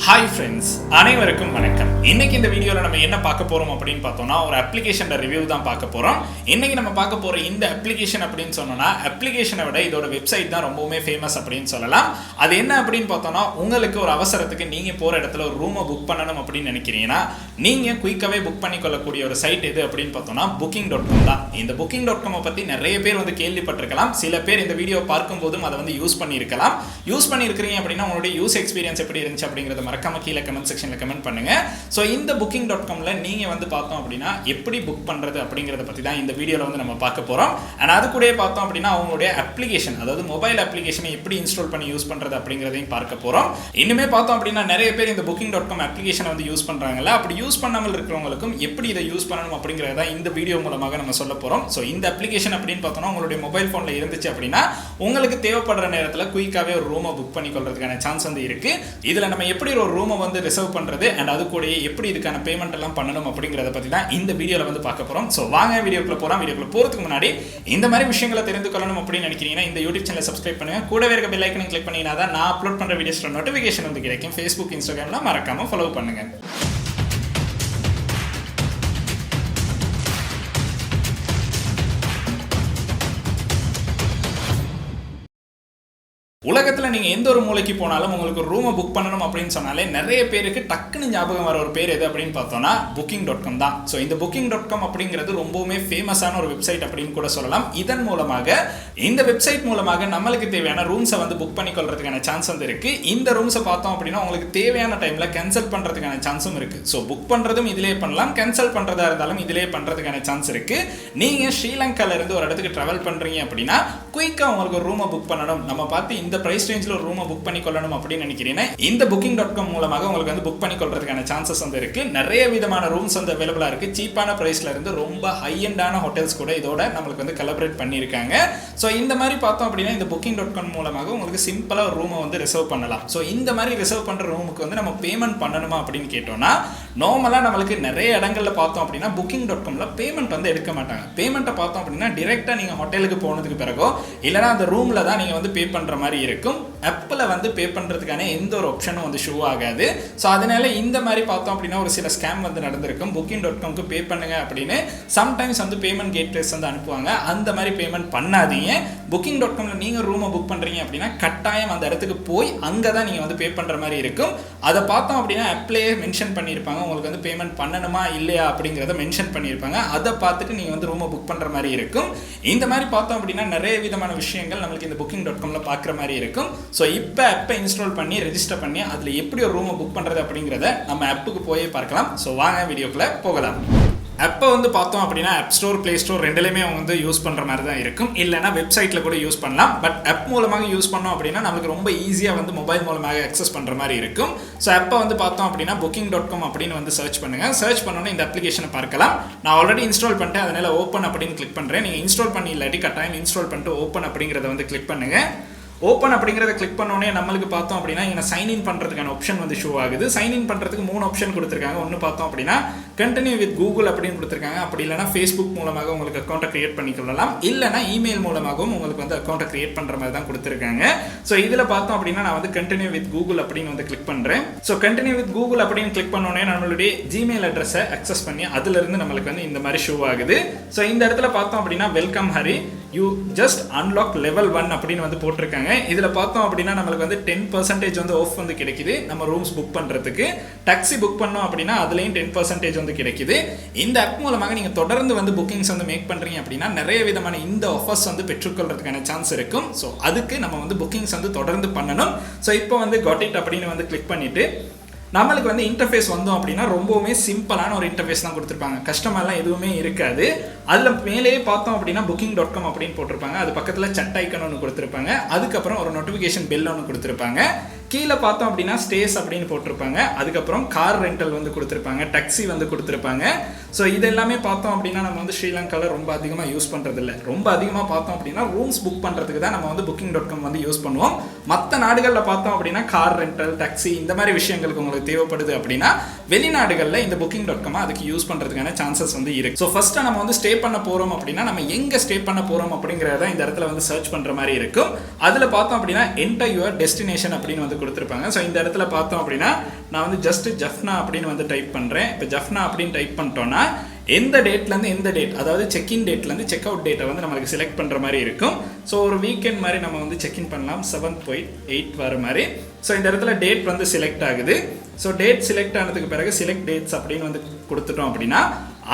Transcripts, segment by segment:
Hi friends, அனைவருக்கும் வணக்கம். இன்னைக்கு இந்த வீடியோவில் நம்ம என்ன பார்க்க போகிறோம் அப்படின்னு பார்த்தோம்னா, ஒரு அப்ளிகேஷன் ரிவ்யூ தான் பார்க்க போகிறோம். இன்னைக்கு நம்ம பார்க்க போகிற இந்த அப்ளிகேஷன் அப்படின்னு சொன்னோம்னா, அப்ளிகேஷனை விட இதோட வெப்சைட் தான் ரொம்பவுமே ஃபேமஸ் அப்படின்னு சொல்லலாம். அது என்ன அப்படின்னு பார்த்தோம்னா, உங்களுக்கு ஒரு அவசரத்துக்கு நீங்கள் போகிற இடத்துல ஒரு ரூமை புக் பண்ணணும் அப்படின்னு நினைக்கிறீங்கன்னா, நீங்கள் குயிக்காகவே புக் பண்ணிக்கொள்ளக்கூடிய ஒரு சைட் எது அப்படின்னு பார்த்தோம்னா booking.com தான். இந்த booking.com பற்றி நிறைய பேர் வந்து கேள்விப்பட்டிருக்கலாம். சில பேர் இந்த வீடியோ பார்க்கும்போதும் அதை வந்து யூஸ் பண்ணியிருக்கலாம். யூஸ் பண்ணியிருக்கிறீங்க அப்படின்னா உங்களுடைய யூஸ் எக்ஸ்பீரியன்ஸ் எப்படி இருந்துச்சு அப்படிங்கிறத மறக்காம கீழே கமெண்ட் செக்ஷன்ல கமெண்ட் பண்ணுங்க. ஸோ இந்த booking.comல நீங்க வந்து பார்த்தோம் அப்படின்னா எப்படி புக் பண்றது அப்படிங்கிறத பத்தி தான் இந்த வீடியோல வந்து நம்ம பார்க்க போறோம். அண்ட் அது கூட பார்த்தோம் அப்படின்னா அவங்களுடைய அப்ளிகேஷன், அதாவது மொபைல் அப்ளிகேஷனை எப்படி இன்ஸ்டால் பண்ணி யூஸ் பண்றது அப்படிங்கிறதையும் பார்க்க போறோம். இன்னுமே பார்த்தோம் அப்படின்னா நிறைய பேர் இந்த booking.com அப்ளிகேஷனை வந்து யூஸ் பண்றாங்கல்ல, அப்படி யூஸ் பண்ணாமல் இருக்கிறவங்களுக்கும் எப்படி இதை யூஸ் பண்ணணும் அப்படிங்கிறத இந்த வீடியோ மூலமாக நம்ம சொல்ல போறோம். ஸோ இந்த அப்ளிகேஷன் அப்படின்னு பார்த்தோம்னா உங்களுடைய மொபைல் போன்ல இருந்துச்சு அப்படின்னா உங்களுக்கு தேவைப்படுற நேரத்தில் குயிக்காவே ஒரு ரூமை புக் பண்ணி கொள்றதுக்கான சான்ஸ் வந்து இருக்கு. இதுல நம்ம எப்படி ஒரு ரூமை வந்து ரிசர்வ் பண்றது அண்ட் அது கூட எப்படி இதுக்கான பேமெண்ட் எல்லாம் பண்ணணும் அப்படிங்கறத பத்தி தான் இந்த வீடியோல வந்து பார்க்க போறோம். சோ வாங்க வீடியோக்குள்ள போறோம். வீடியோக்குள்ள போறதுக்கு முன்னாடி இந்த மாதிரி விஷயங்களை தெரிந்து கொள்ளணும் அப்படின்னு நினைக்கிறீங்கன்னா இந்த யூடியூப் சேனலை சப்ஸ்கிரைப் பண்ணுங்க. கூடவே இருக்க பெல் ஐகானை கிளிக் பண்ணீங்கன்னா தான் நான் அப்லோட் பண்ற வீடியோஸ்ல நோட்டிஃபிகேஷன் வந்து கிடைக்கும். Facebook, Instagramல மறக்காம ஃபாலோ பண்ணுங்க. உலகத்தில் நீங்கள் எந்த ஒரு மூலைக்கு போனாலும் உங்களுக்கு ரூமை புக் பண்ணணும் அப்படின்னு சொன்னாலே நிறைய பேருக்கு டக்குன்னு ஞாபகம் வர ஒரு பேர் எது அப்படின்னு பார்த்தோம்னா booking.com தான். ஸோ இந்த booking.com அப்படிங்கிறது ரொம்பவுமே ஃபேமஸான ஒரு வெப்சைட் அப்படின்னு கூட சொல்லலாம். இதன் மூலமாக இந்த வெப்சைட் மூலமாக நம்மளுக்கு தேவையான ரூம்ஸை வந்து புக் பண்ணிக்கொள்றதுக்கான சான்ஸ் வந்து இருக்கு. இந்த ரூம்ஸை பார்த்தோம் அப்படின்னா உங்களுக்கு தேவையான டைம்ல கேன்சல் பண்ணுறதுக்கான சான்ஸும் இருக்கு. ஸோ புக் பண்ணுறதும் இதிலே பண்ணலாம், கேன்சல் பண்ணுறதா இருந்தாலும் இதிலே பண்ணுறதுக்கான சான்ஸ் இருக்கு. நீங்கள் ஸ்ரீலங்கால இருந்து ஒரு இடத்துக்கு ட்ராவல் பண்ணுறீங்க அப்படின்னா குயிக்காக உங்களுக்கு ஒரு ரூமை புக் பண்ணணும், நம்ம பார்த்து இந்த பிரைஸ் ரேஞ்சில் ஒரு ரூமை புக் பண்ணி கொள்ளணும் அப்படின்னு நினைக்கிறீங்கன்னா இந்த booking.com மூலமாக உங்களுக்கு வந்து புக் பண்ணி கொள்றதுக்கான சான்சஸ் வந்து இருக்கு. நிறைய விதமான ரூம்ஸ் வந்து அவைலபிளா இருக்கு. சீப்பான பிரைஸ்ல இருந்து ரொம்ப ஹை எண்டான ஹோட்டல்ஸ் கூட இதோட நம்மளுக்கு வந்து கொலாபரேட் பண்ணியிருக்காங்க. ஸோ இந்த மாதிரி பார்த்தோம் அப்படின்னா இந்த booking.com மூலமாக உங்களுக்கு சிம்பிளா ஒரு ரூமை வந்து ரிசர்வ் பண்ணலாம். ஸோ இந்த மாதிரி ரிசர்வ் பண்ற ரூமுக்கு வந்து நம்ம பேமெண்ட் பண்ணணுமா அப்படின்னு கேட்டோம்னா, நார்மலா நம்மளுக்கு நிறைய இடங்கள்ல பார்த்தோம் அப்படின்னா booking.comல பேமெண்ட் வந்து எடுக்க மாட்டாங்க. பேமெண்ட்டை பார்த்தோம் அப்படின்னா டைரக்டா நீங்க ஹோட்டலுக்கு போனதுக்கு பிறகோ இல்லைனா அந்த ரூம்ல தான் நீங்க வந்து பே பண்ற மாதிரி இருக்கும். ஆப்பில் வந்து பே பண்ணுறதுக்கான எந்த ஒரு ஆப்ஷனும் வந்து ஷோ ஆகாது. ஸோ அதனால இந்த மாதிரி பார்த்தோம் அப்படின்னா ஒரு சில ஸ்கேம் வந்து நடந்திருக்கும். booking.comக்கு பே பண்ணுங்க அப்படின்னு சம்டைம்ஸ் வந்து பேமெண்ட் கேட்வேஸ் வந்து அனுப்புவாங்க. அந்த மாதிரி பேமெண்ட் பண்ணாதீங்க. booking.comல நீங்கள் ரூமை புக் பண்ணுறீங்க அப்படின்னா கட்டாயம் அந்த இடத்துக்கு போய் அங்கே தான் நீங்கள் வந்து பே பண்ணுற மாதிரி இருக்கும். அதை பார்த்தோம் அப்படின்னா ஆப்லேயே மென்ஷன் பண்ணியிருப்பாங்க, உங்களுக்கு வந்து பேமெண்ட் பண்ணணுமா இல்லையா அப்படிங்கிறத மென்ஷன் பண்ணியிருப்பாங்க. அதை பார்த்துட்டு நீங்கள் வந்து ரூமை புக் பண்ணுற மாதிரி இருக்கும். இந்த மாதிரி பார்த்தோம் அப்படின்னா நிறைய விதமான விஷயங்கள் நம்மளுக்கு இந்த booking.comல பார்க்குற மாதிரி இருக்கும். ஸோ இப்போ ஆப்பை இன்ஸ்டால் பண்ணி ரெஜிஸ்டர் பண்ணி அதில் எப்படி ஒரு ரூமை புக் பண்ணுறது அப்படிங்கிறத நம்ம ஆப்புக்கு போய் பார்க்கலாம். ஸோ வாங்க வீடியோக்குள்ளே போகலாம். ஆப்பை வந்து பார்த்தோம் அப்படின்னா ஆப் ஸ்டோர், ப்ளே ஸ்டோர் ரெண்டுலேயுமே அவங்க வந்து யூஸ் பண்ணுற மாதிரி தான் இருக்கும். இல்லைனா வெப்சைட்டில் கூட யூஸ் பண்ணலாம். பட் ஆப் மூலமாக யூஸ் பண்ணோம் அப்படின்னா நமக்கு ரொம்ப ஈஸியாக வந்து மொபைல் மூலமாக அக்சஸ் பண்ணுற மாதிரி இருக்கும். ஸோ ஆப்பை வந்து பார்த்தோம் அப்படின்னா booking.com அப்படின்னு வந்து சர்ச் பண்ணுங்கள். சர்ச் பண்ணோன்னே இந்த அப்ளிகேஷனை பார்க்கலாம். நான் ஆல்ரெடி இன்ஸ்டால் பண்ணிட்டேன், அதனால் ஓப்பன் அப்படின்னு கிளிக் பண்ணுறேன். நீங்கள் இன்ஸ்டால் பண்ணி இல்லாட்டி கட்டாயம் இன்ஸ்டால் பண்ணிட்டு ஓப்பன் அப்படிங்கிறத வந்து கிளிக் பண்ணுங்கள். ஓப்பன் அப்படிங்கிறத கிளிக் பண்ணோன்னே நம்மளுக்கு பார்த்தோம் அப்படின்னா இங்கே சைன்இன் பண்ணுறதுக்கான ஆப்ஷன் வந்து ஷோ ஆகுது. சைன்இன் பண்ணுறதுக்கு 3 ஆப்ஷன் கொடுத்துருக்காங்க. ஒன்று பார்த்தோம் அப்படின்னா கண்டினியூ வித் கூகுள் அப்படின்னு கொடுத்துருக்காங்க. அப்படி இல்லைனா ஃபேஸ்புக் மூலமாக உங்களுக்கு அக்கௌண்ட்டை கிரியேட் பண்ணிக்கொள்ளலாம். இல்லைனா இமெயில் மூலமாகவும் உங்களுக்கு வந்து அக்கௌண்ட்டை கிரியேட் பண்ணுற மாதிரி தான் கொடுத்துருக்காங்க. ஸோ இதில் பார்த்தோம் அப்படின்னா நான் வந்து கண்டினியூ வித் கூகுள் அப்படின்னு வந்து கிளிக் பண்ணுறேன். ஸோ கண்டினியூ வித் கூகுள் அப்படின்னு கிளிக் பண்ணோன்னே நம்மளுடைய ஜிமெயில் அட்ரஸை அக்சஸ் பண்ணி அதிலிருந்து நம்மளுக்கு வந்து இந்த மாதிரி ஷோ ஆகுது. ஸோ இந்த இடத்துல பார்த்தோம் அப்படின்னா welcome Hari, you just unlock level 1 அப்படின்னு வந்து போட்டிருக்காங்க. இதில் பார்த்தோம் அப்படின்னா நம்மளுக்கு வந்து 10% வந்து ஆஃப் வந்து கிடைக்குது நம்ம ரூம்ஸ் புக் பண்ணுறதுக்கு. டாக்ஸி புக் பண்ணோம் அப்படின்னா அதுலேயும் 10% வந்து கிடைக்குது. இந்த ஆப் மூலமாக நீங்கள் தொடர்ந்து வந்து புக்கிங்ஸ் வந்து மேக் பண்ணுறீங்க அப்படின்னா நிறைய விதமான இந்த ஆஃபர்ஸ் வந்து பெற்றுக்கொள்றதுக்கான சான்ஸ் இருக்கும். ஸோ அதுக்கு நம்ம வந்து புக்கிங்ஸ் வந்து தொடர்ந்து பண்ணணும். ஸோ இப்போ வந்து காட் இட் அப்படின்னு வந்து கிளிக் பண்ணிவிட்டு நம்மளுக்கு வந்து இன்டர்ஃபேஸ் வந்தோம் அப்படின்னா ரொம்பவுமே சிம்பிளான ஒரு இன்டர்ஃபேஸ் தான் கொடுத்துருப்பாங்க. கஷ்டமெல்லாம் எதுவுமே இருக்காது. அதில் மேலேயே பார்த்தோம் அப்படின்னா booking.com அப்படின்னு போட்டிருப்பாங்க. அது பக்கத்தில் சட் ஐக்கன் ஒன்று கொடுத்துருப்பாங்க. அதுக்கப்புறம் ஒரு நோட்டிஃபிகேஷன் பெல் ஒன்று கொடுத்துருப்பாங்க. கீழே பார்த்தோம் அப்படின்னா ஸ்டேஸ் அப்படின்னு போட்டிருப்பாங்க. அதுக்கப்புறம் கார் ரெண்டல் வந்து கொடுத்துருப்பாங்க, டாக்ஸி வந்து கொடுத்துருப்பாங்க. ஸோ இது எல்லாமே பார்த்தோம் அப்படின்னா நம்ம வந்து ஸ்ரீலங்காவில் ரொம்ப அதிகமாக யூஸ் பண்ணுறது இல்லை. ரொம்ப அதிகமாக பார்த்தோம் அப்படின்னா ரூம்ஸ் புக் பண்ணுறதுக்கு தான் நம்ம வந்து booking.com வந்து யூஸ் பண்ணுவோம். மற்ற நாடுகளில் பார்த்தோம் அப்படின்னா கார் ரெண்டல், டாக்ஸி இந்த மாதிரி விஷயங்களுக்கு உங்களுக்கு தேவைப்படுது அப்படின்னா வெளிநாடுகளில் இந்த Booking.com அதுக்கு யூஸ் பண்ணுறதுக்கான சான்சஸ் வந்து இருக்கு. ஸோ ஃபர்ஸ்ட்டாக நம்ம வந்து ஸ்டே பண்ண போகிறோம் அப்படின்னா நம்ம எங்கே ஸ்டே பண்ண போகிறோம் அப்படிங்கிறத இந்த இடத்துல வந்து சர்ச் பண்ணுற மாதிரி இருக்கும். அதில் பார்த்தோம் அப்படின்னா என்டர் யுவர் டெஸ்டினேஷன் அப்படின்னு வந்து கொடுத்துருப்பாங்க. ஸோ இந்த இடத்துல பார்த்தோம் அப்படின்னா நான் வந்து ஜஸ்ட் ஜஃப்னா அப்படின்னு வந்து டைப் பண்ணுறேன். இப்போ ஜஃப்னா அப்படின்னு டைப் பண்ணிட்டோன்னா எந்த டேட்லேருந்து எந்த டேட், அதாவது செக்இன் டேட்லேருந்து செக் அவுட் டேட்டை வந்து நம்மளுக்கு செலக்ட் பண்ணுற மாதிரி இருக்கும். ஸோ ஒரு வீக்கெண்ட் மாதிரி நம்ம வந்து செக்இன் பண்ணலாம், 7th போய் 8th வர மாதிரி. ஸோ இந்த இடத்துல டேட் வந்து செலக்ட் ஆகுது. ஸோ டேட் செலக்ட் ஆனதுக்கு பிறகு செலக்ட் டேட்ஸ் அப்படின்னு வந்து கொடுத்துட்டோம் அப்படின்னா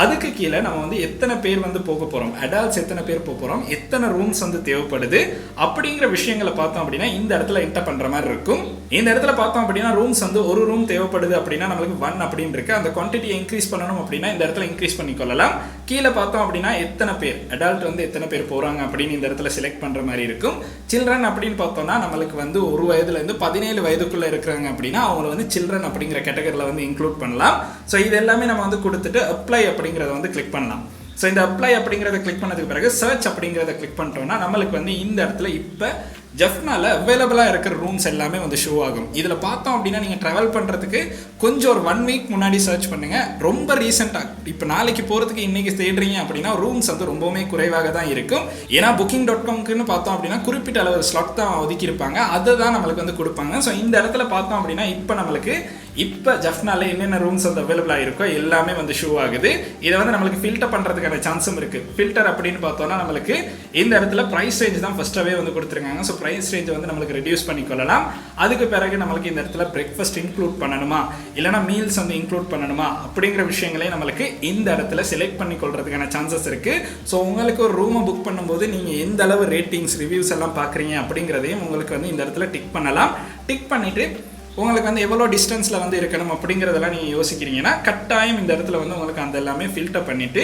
அதுக்கு கீழே நம்ம வந்து எத்தனை பேர் வந்து போக போகிறோம், அடல்ட்ஸ் எத்தனை பேர் போக போகிறோம், எத்தனை ரூம்ஸ் வந்து தேவைப்படுது அப்படிங்கிற விஷயங்களை பார்த்தோம் அப்படின்னா இந்த இடத்துல என்டர் பண்ணுற மாதிரி இருக்கும். இந்த இடத்துல பார்த்தோம் அப்படின்னா ரூம்ஸ் வந்து ஒரு ரூம் தேவைப்படுது அப்படின்னா நம்மளுக்கு 1 அப்படின்னு இருக்கு. அந்த குவான்டிட்டியை இன்க்ரீஸ் பண்ணணும் அப்படின்னா இந்த இடத்துல இன்க்ரீஸ் பண்ணிக்கொள்ளலாம். கீழே பார்த்தோம் அப்படின்னா எத்தனை பேர் அடல்ட் வந்து எத்தனை பேர் போகிறாங்க அப்படின்னு இந்த இடத்துல செலக்ட் பண்ணுற மாதிரி இருக்கும். சில்ட்ரன் அப்படின்னு பார்த்தோம்னா நம்மளுக்கு வந்து 1 வயதுலேருந்து 17 வயதுக்குள்ளே இருக்கிறாங்க அப்படின்னா அவங்களை வந்து சில்ட்ரன் அப்படிங்கிற கேட்டகரியில் வந்து இன்க்ளூட் பண்ணலாம். ஸோ இது எல்லாமே நம்ம வந்து கொடுத்துட்டு அப்ளை அப்படிங்கிறத வந்து கிளிக் பண்ணலாம். ஸோ இந்த அப்ளை அப்படிங்கிறத கிளிக் பண்ணதுக்கு பிறகு சர்ச் அப்படிங்கிறத கிளிக் பண்ணிட்டோம்னா நம்மளுக்கு வந்து இந்த இடத்துல இப்போ ஜஃப்னால அவைலபிளாக இருக்கிற ரூம்ஸ் எல்லாமே வந்து ஷோ ஆகும். இதில் பார்த்தோம் அப்படின்னா நீங்கள் ட்ராவல் பண்ணுறதுக்கு கொஞ்சம் ஒரு 1 வீக் முன்னாடி சர்ச் பண்ணுங்கள். ரொம்ப ரீசெண்டாக இப்போ நாளைக்கு போகிறதுக்கு இன்றைக்கி தேடுறீங்க அப்படின்னா ரூம்ஸ் வந்து ரொம்பவுமே குறைவாக தான் இருக்கும். ஏன்னா Booking.comக்குன்னு பார்த்தோம் அப்படின்னா குறிப்பிட்ட அளவு ஸ்லாட் தான் ஒதுக்கியிருப்பாங்க, அதை தான் நம்மளுக்கு வந்து கொடுப்பாங்க. ஸோ இந்த இடத்துல பார்த்தோம் அப்படின்னா இப்போ நம்மளுக்கு இப்போ ஜஃப்னால என்னென்ன ரூம்ஸ் வந்து அவைலபிளாக இருக்கோ எல்லாமே வந்து ஷோ ஆகுது. இதை வந்து நம்மளுக்கு ஃபில்டர் பண்ணுறதுக்கான சான்ஸும் இருக்குது. ஃபில்டர் அப்படின்னு பார்த்தோன்னா நம்மளுக்கு இந்த இடத்துல ப்ரைஸ் ரேஞ்ச் தான் ஃபஸ்ட்டாகவே வந்து கொடுத்துருக்காங்க. ஸோ ப்ரைஸ் ரேஞ்சை வந்து நம்மளுக்கு ரெடியூஸ் பண்ணிக்கொள்ளலாம். அதுக்கு பிறகு நம்மளுக்கு இந்த இடத்துல பிரேக்ஃபாஸ்ட் இன்க்ளூட் பண்ணணுமா இல்லைனா மீல்ஸ் வந்து இன்க்ளூட் பண்ணணுமா அப்படிங்கிற விஷயங்களே நம்மளுக்கு இந்த இடத்துல செலக்ட் பண்ணிக்கொள்றதுக்கான சான்சஸ் இருக்குது. ஸோ உங்களுக்கு ஒரு ரூமை புக் பண்ணும்போது நீங்கள் எந்த அளவு ரேட்டிங்ஸ் ரிவ்யூஸ் எல்லாம் பார்க்குறீங்க அப்படிங்கிறதையும் உங்களுக்கு வந்து இந்த இடத்துல டிக் பண்ணலாம். டிக் பண்ணிவிட்டு உங்களுக்கு வந்து எவ்வளோ டிஸ்டன்ஸில் வந்து இருக்கணும் அப்படிங்கிறதெல்லாம் நீங்கள் யோசிக்கிறீங்கன்னா கட்டாயம் இந்த இடத்துல வந்து உங்களுக்கு அந்த எல்லாமே ஃபில்டர் பண்ணிவிட்டு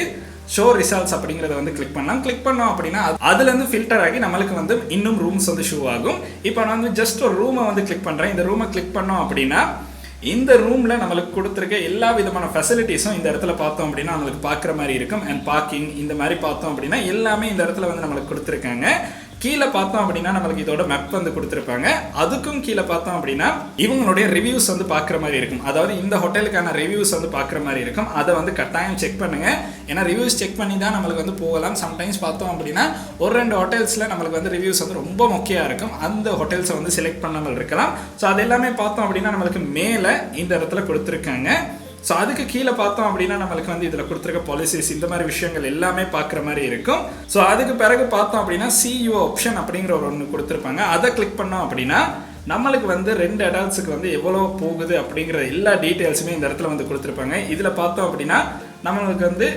ஷோ ரிசல்ட்ஸ் அப்படிங்கிறத வந்து கிளிக் பண்ணலாம். கிளிக் பண்ணோம் அப்படின்னா அதுலேருந்து ஃபில்டர் ஆகி நம்மளுக்கு வந்து இன்னும் ரூம்ஸ் வந்து ஷோ ஆகும். இப்போ நான் வந்து ஜஸ்ட் ஒரு ரூமை வந்து கிளிக் பண்ணுறேன். இந்த ரூமை கிளிக் பண்ணோம் அப்படின்னா இந்த ரூமில் நம்மளுக்கு கொடுத்துருக்க எல்லா விதமான ஃபெசிலிட்டிஸும் இந்த இடத்துல பார்த்தோம் அப்படின்னா நம்மளுக்கு பார்க்குற மாதிரி இருக்கும். அண்ட் பார்க்கிங் இந்த மாதிரி பார்த்தோம் அப்படின்னா எல்லாமே இந்த இடத்துல வந்து நம்மளுக்கு கொடுத்துருக்காங்க. கீழே பார்த்தோம் அப்படின்னா நம்மளுக்கு இதோட மேப் வந்து கொடுத்துருப்பாங்க. அதுக்கும் கீழே பார்த்தோம் அப்படின்னா இவங்களுடைய ரிவ்யூஸ் வந்து பார்க்குற மாதிரி இருக்கும். அதாவது இந்த ஹோட்டலுக்கான ரிவ்யூஸ் வந்து பார்க்குற மாதிரி இருக்கும். அதை வந்து கட்டாயம் செக் பண்ணுங்க. ஏன்னா ரிவ்யூஸ் செக் பண்ணி தான் நம்மளுக்கு வந்து போகலாம். சம்டைம்ஸ் பார்த்தோம் அப்படின்னா ஒரு 2 ஹோட்டல்ஸில் நம்மளுக்கு வந்து ரிவ்யூஸ் வந்து ரொம்ப முக்கியம் இருக்கும். அந்த ஹோட்டல்ஸை வந்து செலக்ட் பண்ணாமல் இருக்கலாம். ஸோ அது எல்லாமே பார்த்தோம் அப்படின்னா நம்மளுக்கு மேலே இந்த இடத்துல கொடுத்துருக்காங்க. ஸோ அதுக்கு கீழே பார்த்தோம் அப்படின்னா நம்மளுக்கு வந்து இதில் கொடுத்துருக்க பாலிசிஸ் இந்த மாதிரி விஷயங்கள் எல்லாமே பார்க்குற மாதிரி இருக்கும். ஸோ அதுக்கு பிறகு பார்த்தோம் அப்படின்னா சிஇஓ ஆப்ஷன் அப்படிங்கிற ஒன்று கொடுத்துருப்பாங்க. அதை கிளிக் பண்ணோம் அப்படின்னா நம்மளுக்கு வந்து 2 அடல்ட்ஸுக்கு வந்து எவ்வளோ போகுது அப்படிங்கிற எல்லா டீட்டெயில்ஸுமே இந்த இடத்துல வந்து கொடுத்துருப்பாங்க. இதில் பார்த்தோம் அப்படின்னா நம்மளுக்கு வந்து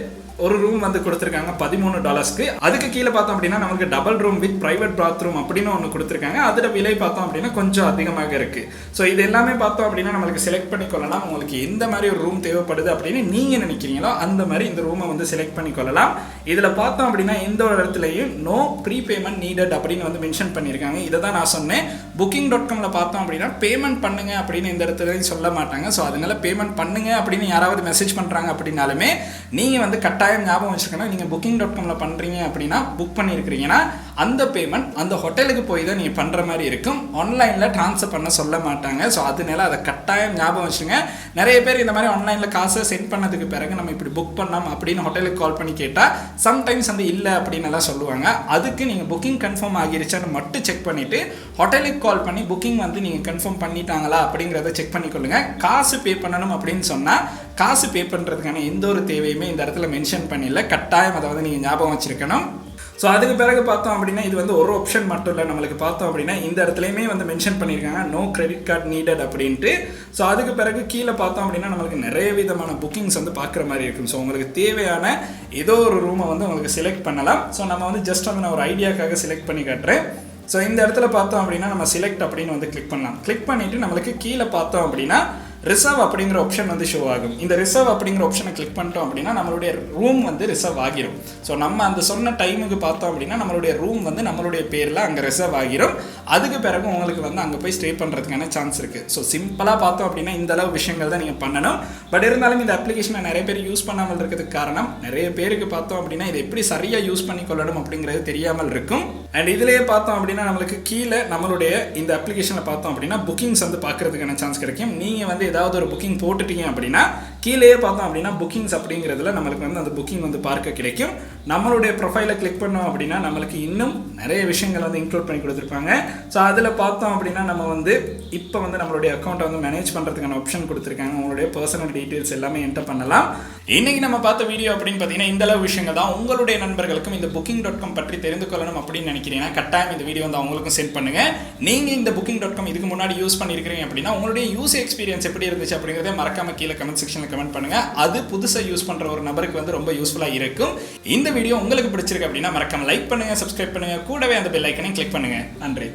ஒரு ரூம் வந்து கொடுத்துருக்காங்க $13. அதுக்கு கீழே பார்த்தோம் அப்படின்னா நமக்கு double room with private bathroom அப்படின்னு ஒன்று கொடுத்துருக்காங்க. அதோட விலை பார்த்தோம் அப்படின்னா கொஞ்சம் அதிகமாக இருக்கு. ஸோ இது எல்லாமே பார்த்தோம் அப்படின்னா நம்மளுக்கு செலக்ட் பண்ணிக்கொள்ளலாம். உங்களுக்கு எந்த மாதிரி ஒரு ரூம் தேவைப்படுது அப்படின்னு நீங்கள் நினைக்கிறீங்களோ அந்த மாதிரி இந்த ரூமை வந்து செலக்ட் பண்ணிக்கொள்ளலாம். இதில் பார்த்தோம் அப்படின்னா எந்த ஒரு இடத்துலையும் நோ ப்ரீ பேமெண்ட் நீடட் அப்படின்னு வந்து மென்ஷன் பண்ணியிருக்காங்க. இதை தான் நான் சொன்னேன். Booking.comல பார்த்தோம் அப்படின்னா பேமெண்ட் பண்ணுங்க அப்படின்னு இந்த இடத்துலையும் சொல்ல மாட்டாங்க. ஸோ அதனால பேமெண்ட் பண்ணுங்க அப்படின்னு யாராவது மெசேஜ் பண்ணுறாங்க அப்படின்னாலுமே நீங்கள் வந்து கட்டாயம் ஞாபகம் வச்சுருக்கணும். நீங்கள் Booking.comல பண்ணுறீங்க அப்படின்னா புக் பண்ணியிருக்கிறீங்கன்னா அந்த பேமெண்ட் அந்த ஹோட்டலுக்கு போய் தான் நீங்கள் பண்ணுற மாதிரி இருக்கும். ஆன்லைனில் ட்ரான்ஸ்ஃபர் பண்ண சொல்ல மாட்டாங்க. ஸோ அதனால அதை கட்டாயம் ஞாபகம் வச்சுருங்க. நிறைய பேர் இந்த மாதிரி ஆன்லைனில் காசை சென்ட் பண்ணதுக்கு பிறகு நம்ம இப்படி புக் பண்ணோம் அப்படின்னு ஹோட்டலுக்கு கால் பண்ணி கேட்டால் சம்டைம்ஸ் வந்து இல்லை அப்படின்னு எல்லாம் சொல்லுவாங்க. அதுக்கு நீங்கள் புக்கிங் கன்ஃபார்ம் ஆகிருச்சான்னு மட்டும் செக் பண்ணிவிட்டு ஹோட்டலுக்கு கால் பண்ணி புக்கிங் வந்து நீங்கள் கன்ஃபார்ம் பண்ணிட்டாங்களா அப்படிங்கிறத செக் பண்ணிக்கொள்ளுங்க. காசு பே பண்ணணும் அப்படின்னு சொன்னால் காசு பே பண்ணுறதுக்கான எந்த ஒரு தேவையுமே இந்த இடத்துல மென்ஷன் பண்ணிடல. கட்டாயம் அதை வந்து நீங்கள் ஞாபகம் வச்சுருக்கணும். ஸோ அதுக்கு பிறகு பார்த்தோம் அப்படின்னா இது வந்து ஒரு ஆப்ஷன் மட்டும் இல்லை. நம்மளுக்கு பார்த்தோம் அப்படின்னா இந்த இடத்துலையுமே வந்து மென்ஷன் பண்ணியிருக்காங்க நோ கிரெடிட் கார்டு நீடட் அப்படின்ட்டு. ஸோ அதுக்கு பிறகு கீழே பார்த்தோம் அப்படின்னா நம்மளுக்கு நிறைய விதமான புக்கிங்ஸ் வந்து பார்க்குற மாதிரி இருக்கும். ஸோ உங்களுக்கு தேவையான ஏதோ ஒரு ரூமை வந்து உங்களுக்கு செலக்ட் பண்ணலாம். ஸோ நம்ம வந்து ஜஸ்ட் வந்து நான் ஒரு ஐடியாக்காக செலக்ட் பண்ணி காட்டுறேன். ஸோ இந்த இடத்துல பார்த்தோம் அப்படின்னா நம்ம செலக்ட் அப்படின்னு வந்து கிளிக் பண்ணலாம். கிளிக் பண்ணிவிட்டு நம்மளுக்கு கீழே பார்த்தோம் அப்படின்னா ரிசர்வ் அப்படிங்கிற ஆப்ஷன் வந்து ஷோ ஆகும். இந்த ரிசர்வ் அப்படிங்கிற ஆப்ஷனை கிளிக் பண்ணிட்டோம் அப்படின்னா நம்மளுடைய ரூம் வந்து ரிசர்வ் ஆகிரும். ஸோ நம்ம அந்த சொன்ன டைமுக்கு பார்த்தோம் அப்படின்னா நம்மளுடைய ரூம் வந்து நம்மளுடைய பேரில் அங்கே ரிசர்வ் ஆகிரும். அதுக்கு பிறகு உங்களுக்கு வந்து அங்கே போய் ஸ்டே பண்ணுறதுக்கான சான்ஸ் இருக்குது. ஸோ சிம்பிளாக பார்த்தோம் அப்படின்னா இந்த அளவு விஷயங்கள் தான் நீங்கள் பண்ணணும். பட் இருந்தாலும் இந்த அப்ளிகேஷனை நிறைய பேர் யூஸ் பண்ணாமல் இருக்கிறதுக்கு காரணம் நிறைய பேருக்கு பார்த்தோம் அப்படின்னா இதை எப்படி சரியாக யூஸ் பண்ணிக்கொள்ளணும் அப்படிங்கிறது தெரியாமல் இருக்கும். அண்ட் இதிலேயே பார்த்தோம் அப்படின்னா நம்மளுக்கு கீழே நம்மளுடைய இந்த அப்ளிகேஷனில் பார்த்தோம் அப்படின்னா புக்கிங்ஸ் வந்து பார்க்குறதுக்கான சான்ஸ் கிடைக்கும். நீங்கள் வந்து ஏதாவது ஒரு புக்கிங் போட்டுட்டீங்க அப்படின்னா கீழேயே பார்த்தோம் அப்படின்னா புக்கிங்ஸ் அப்படிங்கிறதுல நம்மளுக்கு வந்து அந்த புக்கிங் வந்து பார்க்க கிடைக்கும். நம்மளுடைய ப்ரொஃபைலை கிளிக் பண்ணோம் அப்படின்னா நம்மளுக்கு இன்னும் நிறைய விஷயங்கள் வந்து இன்க்ளூட் பண்ணி கொடுத்துருப்பாங்க. ஸோ அதில் பார்த்தோம் அப்படின்னா நம்ம வந்து இப்போ வந்து நம்மளுடைய அக்கௌண்ட்டை வந்து மேனேஜ் பண்ணுறதுக்கான ஆப்ஷன் கொடுத்துருக்காங்க. உங்களுடைய பர்சனல் டீட்டெயில்ஸ் எல்லாமே என்டர் பண்ணலாம். இன்றைக்கி நம்ம பார்த்த வீடியோ அப்படின்னு பார்த்தீங்கன்னா இந்த அளவு விஷயங்கள் தான். உங்களுடைய நண்பர்களுக்கும் இந்த booking.com பற்றி தெரிந்து கொள்ளணும் அப்படின்னு நினைக்கிறீங்கன்னா கட்டாயம் இந்த வீடியோ வந்து அவங்களுக்கும் சென்ட் பண்ணுங்கள். நீங்கள் இந்த booking.com இதுக்கு முன்னாடி யூஸ் பண்ணியிருக்கிறீங்க அப்படின்னா உங்களுடைய யூஸ் எக்ஸ்பீரியன்ஸ் எப்படி இருந்துச்சு அப்படிங்கிறத மறக்காம கீழே கமெண்ட் செக்ஷனில் கமெண்ட் பண்ணுங்கள். அது புதுசாக யூஸ் பண்ணுற ஒரு நபருக்கு வந்து ரொம்ப யூஸ்ஃபுல்லாக இருக்கும். இந்த வீடியோ உங்களுக்கு பிடிச்சிருக்கு அப்படின்னா மறக்காம லைக் பண்ணுங்கள், சப்ஸ்கிரைப் பண்ணுங்கள், கூடவே அந்த பெல் ஐக்கனையும் கிளிக் பண்ணுங்கள். நன்றி.